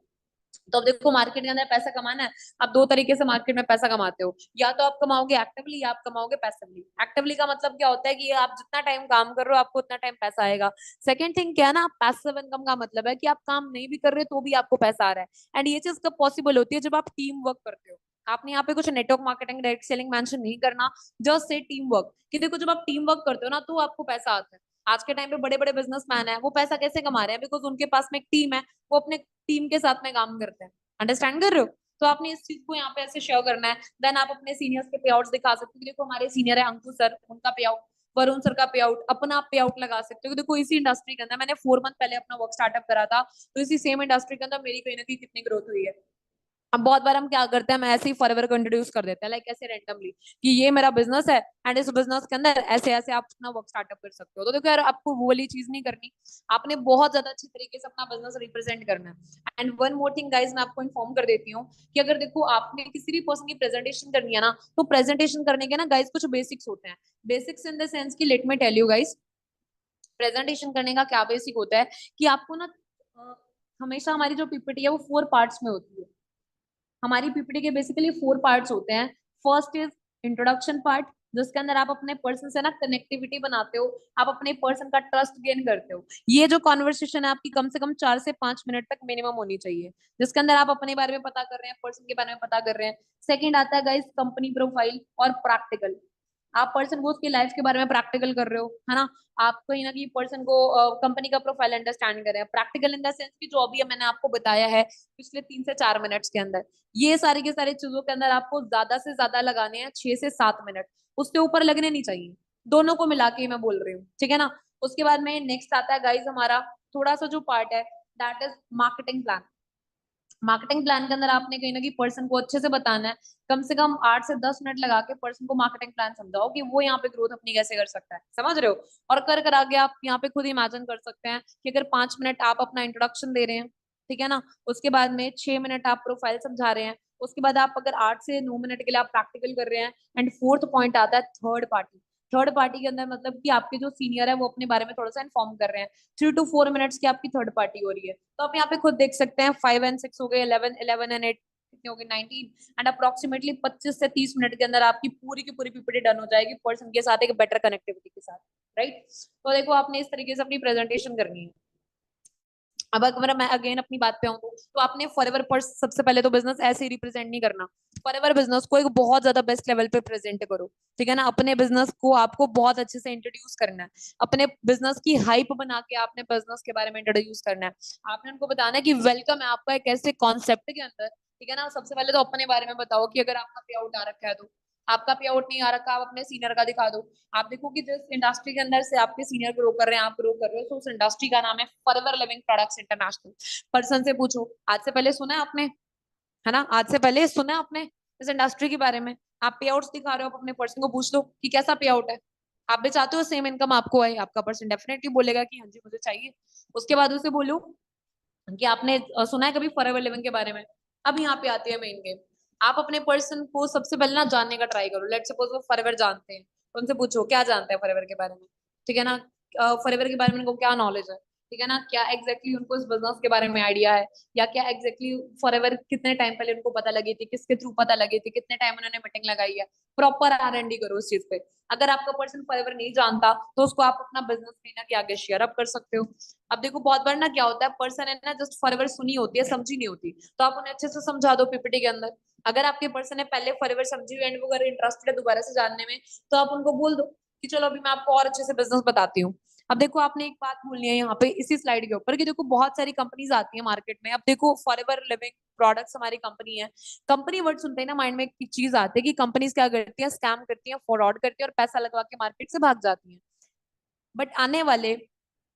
तो अब देखो मार्केट के अंदर पैसा कमाना है, आप दो तरीके से मार्केट में पैसा कमाते हो, या तो आप कमाओगे एक्टिवली या आप कमाओगे पैसिवली। एक्टिवली का मतलब क्या होता है कि आप जितना टाइम काम कर रहे हो आपको उतना टाइम पैसा आएगा। सेकंड थिंग क्या है ना, पैसिव इनकम का मतलब है कि आप काम नहीं भी कर रहे तो भी आपको पैसा आ रहा है। एंड ये चीज कब पॉसिबल होती है, जब आप टीम वर्क करते हो। आपने यहाँ पे कुछ network marketing, direct selling mention नहीं करना, जस्ट से टीम वर्क। कि देखो जब आप टीम वर्क करते हो ना तो आपको पैसा आता है। आज के टाइम पे बड़े बड़े बिजनेसमैन है, वो पैसा कैसे कमा रहे हैं, बिकॉज उनके पास में एक टीम है, वो अपने टीम के साथ में काम करते हैं। अंडरस्टैंड कर रहे हो? तो आपने इस चीज को यहाँ पे ऐसे शेयर करना है। देन आप अपने सीनियर्स के पे आउट दिखा सकते हो। देखो हमारे सीनियर है अंकुश सर, उनका पे आउट, वरुण सर का पे आउट, अपना पे आउट लगा सकते हो। देखो इसी इंडस्ट्री के अंदर मैंने 4 मंथ पहले अपना वर्क स्टार्टअप करा था, तो इसी सेम इंडस्ट्री के अंदर मेरी कहीं ना कहीं कितनी ग्रोथ हुई है। अब बहुत बार हम क्या करते हैं, हम ऐसे ही फॉरएवर को इंट्रोड्यूस कर देते हैं, लाइक ऐसे रैंडमली कि ये मेरा बिजनेस है एंड इस बिजनेस के अंदर ऐसे ऐसे आप अपना वर्क स्टार्टअप कर सकते हो। तो देखो यार आपको वो वाली चीज नहीं करनी, आपने बहुत ज्यादा अच्छी तरीके से अपना बिजनेस रिप्रेजेंट करना है। And one more thing guys, मैं आपको इन्फॉर्म कर देती हूँ कि अगर देखो आपने किसी भी पर्सन की प्रेजेंटेशन करनी है ना, तो प्रेजेंटेशन करने के ना गाइज कुछ बेसिक्स होते हैं। बेसिक्स इन द सेंस की let me tell you guys, presentation करने का क्या बेसिक होता है कि आपको ना हमेशा हमारी जो पीपीटी है वो 4 पार्ट्स में होती है। हमारी पीपीटी के बेसिकली 4 पार्ट्स होते हैं। फर्स्ट इज इंट्रोडक्शन पार्ट, जिसके अंदर आप अपने पर्सन से ना कनेक्टिविटी बनाते हो, आप अपने पर्सन का ट्रस्ट गेन करते हो। ये जो कॉन्वर्सेशन है आपकी कम से कम 4 से 5 मिनट तक मिनिमम होनी चाहिए, जिसके अंदर आप अपने बारे में पता कर रहे हैं, पर्सन के बारे में पता कर रहे हैं। सेकंड आता है गाइस कंपनी प्रोफाइल और प्रैक्टिकल। आप पर्सन को उसकी लाइफ के बारे में प्रैक्टिकल कर रहे हो, है ना। आप कहीं ना कहीं पर्सन को कंपनी का प्रोफाइल अंडरस्टैंड कर रहे हैं। प्रैक्टिकल इन द सेंस की जो अभी मैंने आपको बताया है पिछले 3 से 4 मिनट्स के अंदर, ये सारी की सारी चीजों के अंदर आपको ज्यादा से ज्यादा लगाने हैं 6 से 7 मिनट, उससे ऊपर लगने नहीं चाहिए। दोनों को मिला के मैं बोल रही हूँ, ठीक है ना। उसके बाद में नेक्स्ट आता है गाइज हमारा थोड़ा सा जो पार्ट है, that is marketing plan. Marketing plan के अंदर आपने कहीं ना कहीं पर्सन को अच्छे से बताना है, कम से कम 8 से 10 मिनट लगा के पर्सन को मार्केटिंग प्लान समझाओ कि वो यहाँ पे ग्रोथ अपनी कैसे कर सकता है, समझ रहे हो। और कर कर आगे आप यहाँ पे खुद इमेजिन कर सकते हैं कि अगर 5 मिनट आप अपना इंट्रोडक्शन दे रहे हैं, ठीक है ना, उसके बाद में 6 मिनट आप प्रोफाइल समझा रहे हैं, उसके बाद आप अगर 8 से 9 मिनट के लिए आप प्रैक्टिकल कर रहे हैं, एंड फोर्थ पॉइंट आता है थर्ड पार्टी। थर्ड पार्टी के अंदर मतलब कि आपके जो सीनियर है वो अपने बारे में थोड़ा सा इन्फॉर्म कर रहे हैं। 3 to 4 मिनट्स की आपकी थर्ड पार्टी हो रही है। तो आप यहाँ पे खुद देख सकते हैं 5 and 6 हो गए, 11 and 8 कितने हो गए, 19। एंड अप्रोक्सीमेटली 25 से 30 मिनट के अंदर आपकी पूरी की पूरी पीपीटी डन हो जाएगी पर्सन के साथ एक बेटर कनेक्टिविटी के साथ, राइट। तो देखो आपने इस तरीके से अपनी प्रेजेंटेशन करनी है। अब अगर मैं अगेन अपनी बात पे आऊँ तो आपने फॉरएवर पर सबसे पहले तो बिजनेस ऐसे ही रिप्रेजेंट नहीं करना। फॉरएवर बिजनेस को एक बहुत ज्यादा बेस्ट लेवल पे प्रेजेंट करो, ठीक है ना। अपने बिजनेस को आपको बहुत अच्छे से इंट्रोड्यूस करना है, अपने बिजनेस की हाइप बना के आपने बिजनेस के बारे में इंट्रोड्यूस करना है। आपने उनको बताना है कि वेलकम है आपका एक ऐसे कॉन्सेप्ट के अंदर, ठीक है ना। सबसे पहले तो अपने बारे में बताओ कि अगर आपका पे आउट आ रखा है तो, आपका पे आउट नहीं आ रखा आप अपने सीनियर का दिखा दो। आप देखो कि जिस इंडस्ट्री के अंदर से आपके सीनियर ग्रो कर रहे हैं, आप ग्रो कर रहे हो, तो उस इंडस्ट्री का नाम है forever living products international. Person से पूछो आज से पहले सुना है आपने, है ना, आज से पहले सुना है आपने इस इंडस्ट्री के बारे में। आप पे आउट्स दिखा रहे हो, आप अपने पर्सन को पूछ लो कि कैसा पे आउट है। आप भी चाहते हो सेम इनकम आपको आए, आपका पर्सन डेफिनेटली बोलेगा कि हाँ जी मुझे चाहिए। उसके बाद उसे बोलो कि आपने सुना है कभी फॉरएवर लिविंग के बारे में। अब यहाँ पे आती है मेन गेम। आप अपने पर्सन को सबसे पहले ना जानने का ट्राई करो। लेट सपोज वो फॉरएवर जानते हैं, तो उनसे पूछो क्या जानते हैं फॉरएवर के बारे में, ठीक है ना। फॉरएवर के बारे में उनको क्या नॉलेज है, ठीक है ना, क्या एग्जैक्टली उनको इस बिजनेस के बारे में आइडिया है, या क्या एग्जैक्टली फॉरएवर कितने टाइम पहले उनको पता लगी थी, किसके थ्रू पता लगी थी, कितने टाइम उन्होंने मीटिंग लगाई है। प्रॉपर R&D करो उस चीज पे। अगर आपका पर्सन फॉरएवर नहीं जानता तो उसको आप अपना बिजनेस कहीं के आगे शेयर अप कर सकते हो। अब देखो बहुत बार ना क्या होता है, पर्सन है ना जस्ट फॉरएवर सुनी होती है, समझी नहीं होती, तो आप उन्हें अच्छे से समझा दो पीपीटी के अंदर। अगर आपके पर्सन ने पहले फॉरएवर समझी हुई एंड वो अगर इंटरेस्टेड है दोबारा से जानने में, तो आप उनको बोल दो कि चलो अभी मैं आपको और अच्छे से बिजनेस बताती हूँ। अब देखो आपने एक बात बोलनी है यहाँ पे इसी स्लाइड के ऊपर कि देखो बहुत सारी कंपनीज आती है मार्केट में। अब देखो फॉरएवर लिविंग प्रोडक्ट्स हमारी कंपनी है। कंपनी वर्ड सुनते ही ना माइंड में एक चीज आती है कि कंपनीज क्या करती है, स्कैम करती है, फ्रॉड करती है और पैसा लगवा के मार्केट से भाग जाती है। बट आने वाले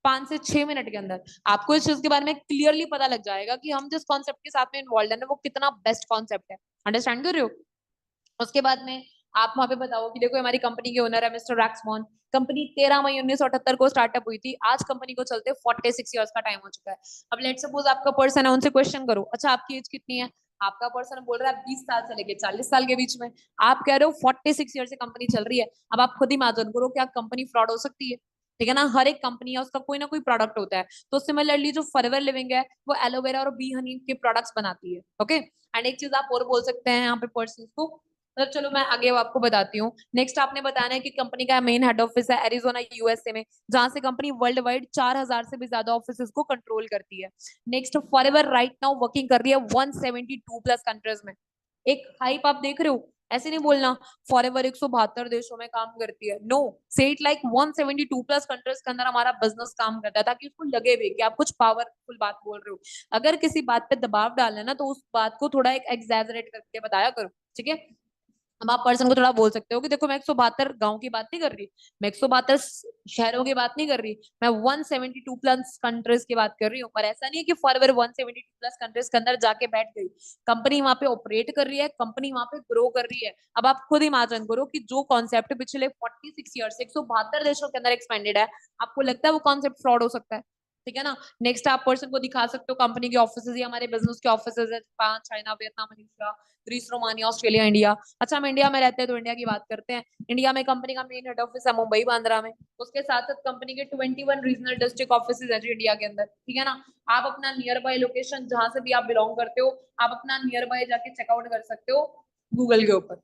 5 से 6 मिनट के अंदर आपको इस चीज के बारे में क्लियरली पता लग जाएगा कि हम जिस कॉन्सेप्ट के साथ में इन्वॉल्व है ना वो कितना बेस्ट कॉन्सेप्ट है। अंडरस्टैंड कर रहे हो। उसके बाद में आप वहां पे बताओ कि देखो हमारी कंपनी के ओनर है मिस्टर रैक्समोन। कंपनी 13 मई 1978 को स्टार्टअप हुई थी, आज कंपनी को चलते 46 ईयर्स का टाइम हो चुका है। अब लेट सपोज आपका पर्सन है, उनसे क्वेश्चन करो अच्छा आपकी एज कितनी है। आपका पर्सन बोल रहा है 20 साल से लेके 40 साल के बीच में। आप कह रहे हो 46 ईयर से कंपनी चल रही है। अब आप खुद ही इमेजिन करो क्या कंपनी फ्रॉड हो सकती है। ठीक है ना, हर एक कंपनी है उसका कोई ना कोई प्रोडक्ट होता है। तो सिमिलरली जो फॉरएवर लिविंग है वो एलोवेरा और बी हनी के प्रोडक्ट्स बनाती है। ओके, एंड एक चीज आप और बोल सकते हैं यहाँ पे पर्सन को, मतलब चलो मैं आगे आपको बताती हूँ। नेक्स्ट आपने बताना है कि कंपनी का मेन हेड ऑफिस है एरिजोना यूएसए में, जहां से कंपनी वर्ल्ड वाइड 4,000 से भी ज्यादा ऑफिस को कंट्रोल करती है। Next, forever right now working कर रही है 172 प्लस कंट्रीज में। एक हाइप आप देख रहे हो, ऐसे नहीं बोलना फॉरएवर 172 देशों में काम करती है, नो, से इट लाइक 172 प्लस कंट्रीज के अंदर हमारा बिजनेस काम करता है, ताकि उसको लगे भी कि आप कुछ पावरफुल बात बोल रहे हो। अगर किसी बात पे दबाव डालना है ना, तो उस बात को थोड़ा एक एग्जैजरेट करके बताया करो, ठीक है। अब आप पर्सन को थोड़ा बोल सकते हो कि देखो मैं 172 गांव की बात नहीं कर रही, मैं 172 शहरों की बात नहीं कर रही, मैं 172 प्लस कंट्रीज की बात कर रही हूँ। और ऐसा नहीं है कि फॉरएवर 172 प्लस कंट्रीज के अंदर जाके बैठ गई, कंपनी वहां पे ऑपरेट कर रही है, कंपनी वहां पे ग्रो कर रही है। अब आप खुद इमेजिन करो कि जो कॉन्सेप्ट पिछले 46 ईयर से 172 देशों के अंदर एक्सपेंडेड है, आपको लगता है वो कॉन्सेप्ट फ्रॉड हो सकता है? ठीक है ना। नेक्स्ट आप पर्सन को दिखा सकते हो कंपनी के ऑफिसेज या हमारे बिजनेस के ऑफिसेज है, Japan, China, Vietnam, Malaysia, Greece, Romania, Australia, India. अच्छा, हम इंडिया में रहते हैं तो इंडिया की बात करते हैं। इंडिया में कंपनी का मेन हेड ऑफिस है मुंबई बांद्रा में, उसके साथ साथ कंपनी के 21 रीजनल डिस्ट्रिक्ट ऑफिस है जो इंडिया के अंदर, ठीक है ना। आप अपना नियर बाय लोकेशन जहां से भी आप बिलोंग करते हो, आप अपना नियर बाय जाके चेकआउट कर सकते हो गूगल के ऊपर।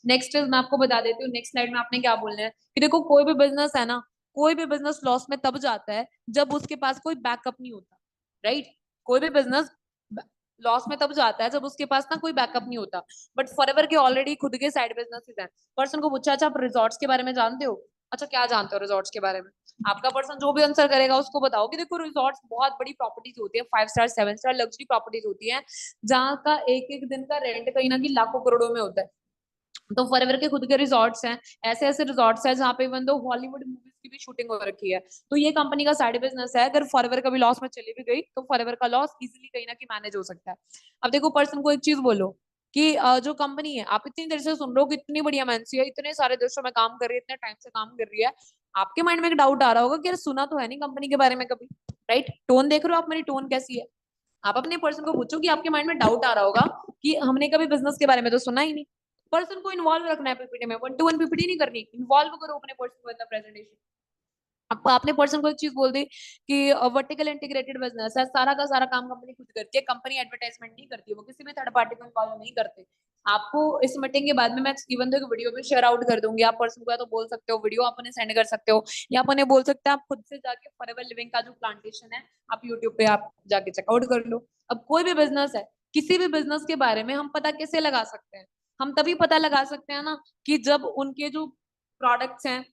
नेक्स्ट मैं आपको बता देती हूँ, नेक्स्ट स्लाइड में आपने क्या बोलना है कि देखो कोई भी बिजनेस है ना, कोई भी बिजनेस लॉस में तब जाता है जब उसके पास कोई बैकअप नहीं होता, राइट। कोई भी बिजनेस लॉस में तब जाता है जब उसके पास ना कोई बैकअप नहीं होता। बट फॉरएवर के ऑलरेडी खुद के साइड बिजनेसेस हैं। पर्सन को पूछा अच्छा आप रिजॉर्ट्स के बारे में जानते हो, अच्छा क्या जानते हो रिजॉर्ट्स के बारे में, आपका पर्सन जो भी आंसर करेगा उसको बताओ कि देखो रिजॉर्ट्स बहुत बड़ी प्रॉपर्टीज होती है, 5 स्टार 7 स्टार लग्जरी प्रॉपर्टीज होती है, जहाँ का एक एक दिन का रेंट कहीं ना कहीं लाखों करोड़ों में होता है। तो फॉरएवर के खुद के रिजॉर्ट्स हैं, ऐसे ऐसे रिजॉर्ट्स हैं जहाँ पे इवन दो हॉलीवुड मूवीज की भी शूटिंग हो रखी है। तो ये कंपनी का साइड बिजनेस है, अगर फॉरएवर कभी लॉस में चली भी गई तो फॉरएवर का लॉस इजीली कहीं ना कहीं मैनेज हो सकता है। अब देखो पर्सन को एक चीज बोलो कि जो कंपनी है आप इतनी देर से सुन रहे हो कि इतनी बड़ी एमएनसी है, इतने सारे देशों में काम कर रही है, इतने टाइम से काम कर रही है, आपके माइंड में एक डाउट आ रहा होगा कि यार सुना तो है नहीं कंपनी के बारे में कभी, राइट। टोन देख रहे हो आप, मेरी टोन कैसी है। आप अपने पर्सन को पूछो कि आपके माइंड में डाउट आ रहा होगा कि हमने कभी बिजनेस के बारे में तो सुना ही नहीं। पर्सन को इन्वॉल्व रखना है पीपीटी में, 1 to 1 पीपीटी नहीं करनी, इन्वॉल्व करो अपने पर्सन को इन द प्रेजेंटेशन। आपने पर्सन को एक चीज बोल दी कि वर्टिकल इंटीग्रेटेड बिजनेस है, सारा का सारा काम कंपनी खुद करती है, कंपनी एडवर्टाइजमेंट नहीं करती, वो किसी भी थर्ड पार्टी को इन्वॉल्व नहीं करते। आपको इस मीटिंग के बाद में मैं इवन तो वीडियो भी शेयर आउट कर दूंगी, आप पर्सन को या तो बोल सकते हो वीडियो आप उन्हें सेंड कर सकते हो, या आप उन्हें बोल सकते हैं आप खुद से जाके फॉरएवर लिविंग का जो प्लांटेशन है आप यूट्यूब पे आप जाके चेकआउट कर लो। अब कोई भी बिजनेस है, किसी भी बिजनेस के बारे में हम पता कैसे लगा सकते हैं, हम तभी पता लगा सकते हैं ना कि जब उनके जो प्रोडक्ट्स हैं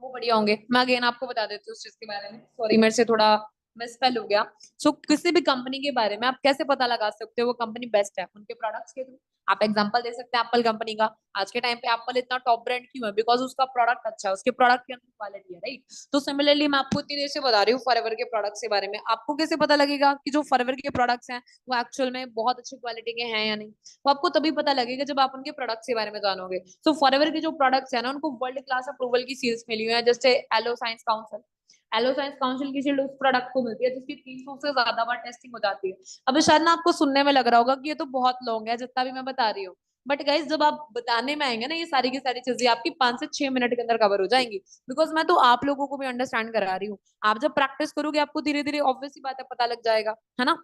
वो बढ़िया होंगे। मैं अगेन आपको बता देती हूँ उस चीज के बारे में, सॉरी मेरे से थोड़ा मिसस्पेल हो गया। सो किसी भी कंपनी के बारे में आप कैसे पता लगा सकते हो वो कंपनी बेस्ट है, उनके प्रोडक्ट्स के थ्रू। आप एग्जांपल दे सकते हैं एप्पल कंपनी का, आज के टाइम पे एप्पल इतना टॉप ब्रांड क्यों है, बिकॉज उसका प्रोडक्ट अच्छा है, उसके प्रोडक्ट के अंदर क्वालिटी है, राइट। तो सिमिलरली मैं आपको इतनी देर से बता रही हूँ फॉरएवर के प्रोडक्ट्स के बारे में, आपको कैसे पता लगेगा कि जो फॉरएवर के प्रोडक्ट्स हैं वो एक्चुअल में बहुत अच्छी क्वालिटी के हैं या नहीं, वो आपको तभी पता लगेगा जब आप उनके प्रोडक्ट्स के बारे में जानोगे। सो फॉरएवर के जो प्रोडक्ट्स है ना उनको वर्ल्ड क्लास अप्रूवल की सील्स मिली हुई है, जैसे aloe science council, aloe science council की शील्ड उस प्रोडक्ट को मिलती है जिसकी 300 से ज्यादा बार टेस्टिंग हो जाती है। अब शायद ना आपको सुनने में लग रहा होगा कि ये तो बहुत लॉन्ग है जितना भी मैं बता रही हूँ, बट गाइज जब आप बताने में आएंगे ना ये सारी की सारी चीजें आपकी 5 से 6 मिनट के अंदर कवर हो जाएंगी, बिकॉज मैं तो आप लोगों को भी अंडरस्टैंड करा रही हूँ। आप जब प्रैक्टिस करोगे आपको धीरे धीरे ऑब्वियस ही बात है पता लग जाएगा, है ना।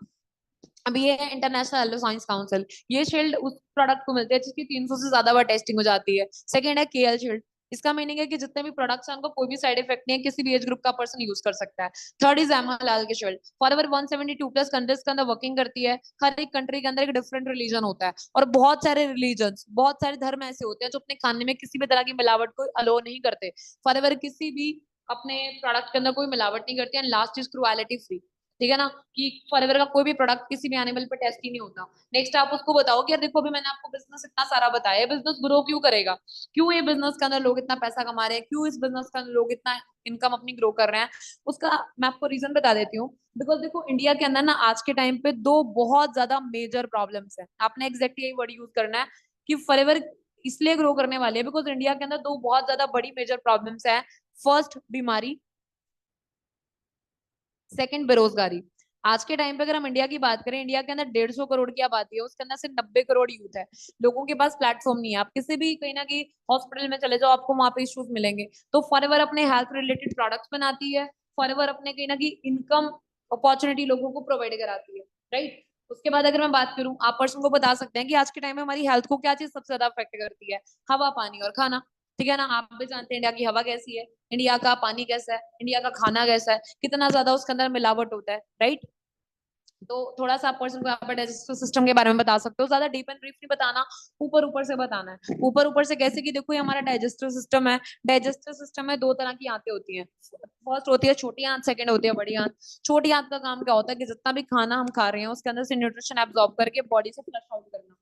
अब ये है इंटरनेशनल एलो साइंस काउंसिल, ये शील्ड उस प्रोडक्ट को मिलती है जिसकी 300 से ज्यादा बार टेस्टिंग हो जाती है। सेकंड है केएल शील्ड, इसका मीनिंग है कि जितने भी प्रोडक्ट्स हैं उनको कोई भी साइड इफेक्ट नहीं है, किसी भी एज ग्रुप का पर्सन यूज कर सकता है। थर्ड इज एमएलएल की शील्ड, फॉरएवर 172 प्लस कंट्रीज के अंदर वर्किंग करती है, हर एक कंट्री के अंदर एक डिफरेंट रिलीजन होता है, और बहुत सारे रिलीजन बहुत सारे धर्म ऐसे होते हैं जो अपने खाने में किसी भी तरह की मिलावट को अलो नहीं करते। फॉरएवर किसी भी अपने प्रोडक्ट के अंदर कोई मिलावट नहीं करती है। लास्ट इज क्रुएलिटी फ्री, ठीक है ना, कि फॉरएवर का कोई भी प्रोडक्ट किसी भी एनिमल पे टेस्ट ही नहीं होता। नेक्स्ट आप उसको बताओ कि यार देखो अभी मैंने आपको बिजनेस इतना सारा बताया है, बिजनेस ग्रो क्यों करेगा, क्यों ये बिजनेस के अंदर लोग इतना पैसा कमा रहे हैं, क्यों इस बिजनेस के अंदर लोग इतना इनकम अपनी ग्रो कर रहे हैं, उसका मैं आपको रीजन बता देती हूँ। बिकॉज देखो इंडिया के अंदर ना आज के टाइम पे दो बहुत ज्यादा मेजर प्रॉब्लम्स है, आपने एग्जैक्टली यही वर्ड यूज करना है कि फॉरएवर इसलिए ग्रो करने वाले हैं बिकॉज इंडिया के अंदर दो बहुत ज्यादा बड़ी मेजर प्रॉब्लम्स है। फर्स्ट बीमारी, सेकंड बेरोजगारी। आज के टाइम पे अगर हम इंडिया की बात करें, इंडिया के अंदर 150 करोड़ की आबादी है, उसके अंदर से 90 करोड़ यूथ है। लोगों के पास प्लेटफॉर्म नहीं है। आप किसी भी कहीं ना कहीं हॉस्पिटल में चले जाओ, आपको वहां पे इश्यूज मिलेंगे। तो फॉरएवर अपने हेल्थ रिलेटेड प्रोडक्ट्स बनाती है, फॉरएवर अपने कहीं ना कहीं इनकम अपॉर्चुनिटी लोगों को प्रोवाइड कराती है, राइट। उसके बाद अगर मैं बात करूं, आप पर्सन को बता सकते हैं कि आज के टाइम में हमारी हेल्थ को क्या चीज सबसे ज्यादा अफेक्ट करती है? हवा, पानी और खाना। ठीक है ना, आप भी जानते हैं इंडिया की हवा कैसी है, इंडिया का पानी कैसा है, इंडिया का खाना कैसा है, कितना ज्यादा उसके अंदर मिलावट होता है, राइट। तो थोड़ा सा आप पर्सन को यहाँ पर डाइजेस्टिव सिस्टम के बारे में बता सकते हो, ज्यादा डीप एंड ब्रीफ नहीं बताना, ऊपर ऊपर से बताना है। ऊपर ऊपर से कैसे कि देखो ये हमारा डाइजेस्टिव सिस्टम है। डाइजेस्टिव सिस्टम में दो तरह की आंतें होती हैं। फर्स्ट होती है छोटी आंत, सेकंड होती है बड़ी आंत। छोटी आंत का काम क्या होता है कि जितना भी खाना हम खा रहे हैं उसके अंदर से न्यूट्रिशन एब्जॉर्ब करके बॉडी से फ्लश आउट करना।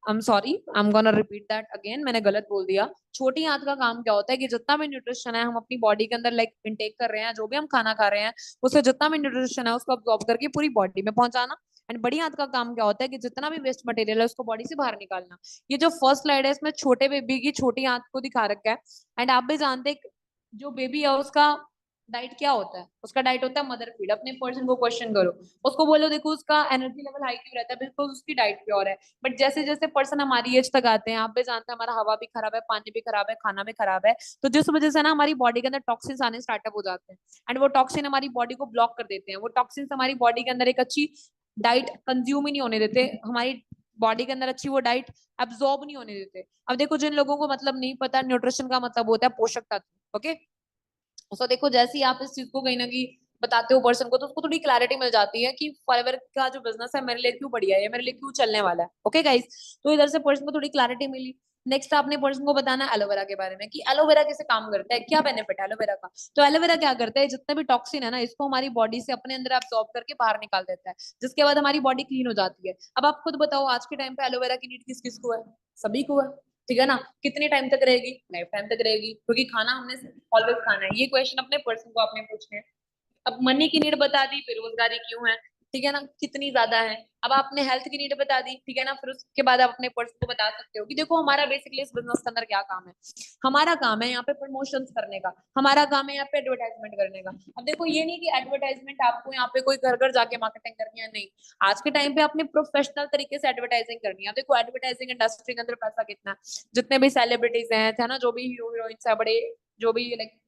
I am sorry, I am gonna repeat that again, मैंने गलत बोल दिया। छोटी आंत का काम क्या होता है कि जितना भी न्यूट्रिशन है हम अपनी बॉडी के अंदर लाइक इनटेक कर रहे हैं, जो भी हम खाना खा रहे हैं उससे जितना भी न्यूट्रिशन है उसको अब्सॉर्ब करके पूरी बॉडी में पहुंचाना। एंड बड़ी आंत का काम क्या होता है कि जितना भी वेस्ट मटेरियल है उसको बॉडी से बाहर निकालना। ये जो फर्स्ट स्लाइड है इसमें छोटे बेबी की छोटी आंत को दिखा रखा है। एंड आप भी जानते हैं जो बेबी है उसका डाइट क्या होता है? उसका डाइट होता है मदर फीड। अपने पर्सन को क्वेश्चन करो, उसको बोलो देखो उसका एनर्जी लेवल हाई क्यों रहता है, बिकॉज उसकी डाइट प्योर है। बट जैसे जैसे पर्सन हमारी एज तक आते हैं, आप भी जानते हैं हमारा हवा भी खराब है, पानी भी खराब है, खाना भी खराब है। तो जिस वजह से ना हमारी बॉडी के अंदर टॉक्सिन्स आने स्टार्टअप हो जाते हैं। एंड वो टॉक्सिन हमारी बॉडी को ब्लॉक कर देते हैं। वो टॉक्सिन्स हमारी बॉडी के अंदर एक अच्छी डाइट कंज्यूम ही नहीं होने देते, हमारी बॉडी के अंदर अच्छी वो डाइट एब्जॉर्ब नहीं होने देते। अब देखो जिन लोगों को मतलब नहीं पता, न्यूट्रिशन का मतलब होता है पोषक तत्व, ओके। सो देखो जैसे ही आप इस चीज को कहीं ना कहीं बताते हो पर्सन को, तो उसको थोड़ी क्लैरिटी मिल जाती है कि फॉरएवर का जो बिजनेस है मेरे लिए क्यों बढ़िया है, मेरे लिए क्यों चलने वाला है। ओके गाइस, तो इधर से पर्सन को थोड़ी क्लैरिटी मिली। नेक्स्ट आपने पर्सन को बताना है एलोवेरा के बारे में कि एलोवेरा कैसे काम करता है, क्या बेनिफिट है एलोवेरा का। तो एलोवेरा क्या करता है, जितना भी टॉक्सिन है ना इसको हमारी बॉडी से अपने अंदर एब्सॉर्ब करके बाहर निकाल देता है, जिसके बाद हमारी बॉडी क्लीन हो जाती है। अब आप खुद बताओ आज के टाइम पे एलोवेरा की नीड किस किस को है? सभी को है, ठीक है ना। कितने टाइम तक रहेगी? लाइफ टाइम तक रहेगी, क्योंकि खाना हमने ऑलवेज खाना है। ये क्वेश्चन अपने पर्सन को आपने पूछने हैं। अब मनी की नीड बता दी, बेरोजगारी क्यों है, ठीक है ना, कितनी ज्यादा है। अब आपने हेल्थ की नीड बता दी, ठीक है ना, फिर उसके बाद आप अपने पर्सन को बता सकते हो कि देखो हमारा बेसिकली इस बिजनेस के अंदर क्या काम है। हमारा काम है यहाँ पे प्रमोशंस करने का, हमारा काम है यहाँ पे एडवर्टाइजमेंट करने का। अब देखो ये नहीं कि एडवर्टाइजमेंट आपको यहाँ पे कोई घर घर जाके मार्केटिंग करनी है, नहीं। आज के टाइम पे आपने प्रोफेशनल तरीके से एडवर्टाइजिंग करनी है। देखो एडवर्टाइजिंग इंडस्ट्री के अंदर पैसा कितना है, जितने भी सेलिब्रिटीज हैं, है ना, जो भी हीरो हीरोइंस है, बड़े जो भी लाइक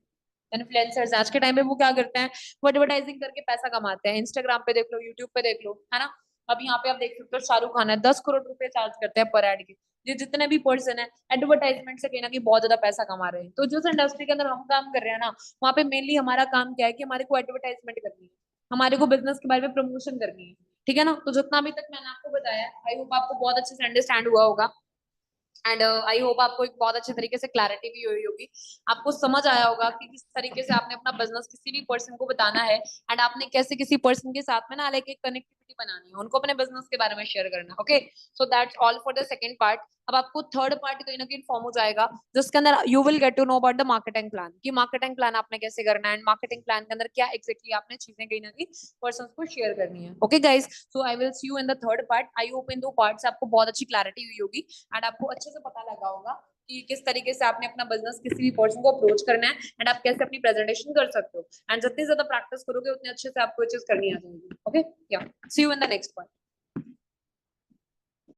इन्फ्लुएंसर्स आज के टाइम पे वो क्या करते हैं, वो एडवर्टाइजिंग करके पैसा कमाते हैं। इंस्टाग्राम पे देख लो, यूट्यूब पे देख लो, है ना। अब यहाँ पे आप देख सकते हो शाहरुख खान है, 10 करोड़ रुपए चार्ज करते हैं पर एड के। ये जितने भी पर्सन है एडवर्टाइजमेंट से कहीं ना कहीं बहुत ज्यादा पैसा कमा रहे हैं। तो जिस इंडस्ट्री के अंदर हम काम कर रहे हैं ना, वहाँ पे मेनली हमारा काम क्या है कि हमारे को एडवर्टाइजमेंट करनी है, हमारे को बिजनेस के बारे में प्रमोशन करनी है, ठीक है ना। तो जितना अभी तक मैंने आपको बताया, आई होप आपको बहुत अच्छे से अंडरस्टैंड हुआ होगा। एंड आई होप आपको एक बहुत अच्छे तरीके से क्लैरिटी भी हुई होगी। आपको समझ आया होगा कि किस तरीके से आपने अपना बिजनेस किसी भी पर्सन को बताना है, एंड आपने कैसे किसी पर्सन के साथ में ना लाइक एक कनेक्टिविटी बनानी है, उनको अपने बिजनेस के बारे में शेयर करना। Okay, so that's all for the second part. अब आपको थर्ड पार्ट कहीं ना कहीं फॉर्म हो जाएगा, जिसके अंदर you will get to know about the marketing plan, कि मार्केटिंग प्लान आपने कैसे करना है, एंड मार्केटिंग प्लान के अंदर क्या एक्जेक्टली आपने चीजें कहीं ना कहीं पर्सन को शेयर करनी है। Okay guys, so I will see you in the third part. I hope इन दो पार्ट से आपको बहुत अच्छी क्लैरिटी हुई होगी, एंड आपको अच्छे से पता लगा होगा कि किस तरीके से आपने अपना बिजनेस किसी भी पर्सन को अप्रोच करना है, एंड आप कैसे अपनी प्रेजेंटेशन कर सकते हो। एंड जितनी ज्यादा प्रैक्टिस करोगे उतने अच्छे से आपको चीज करनी आ जाएगी। ओके, या see you in the next part.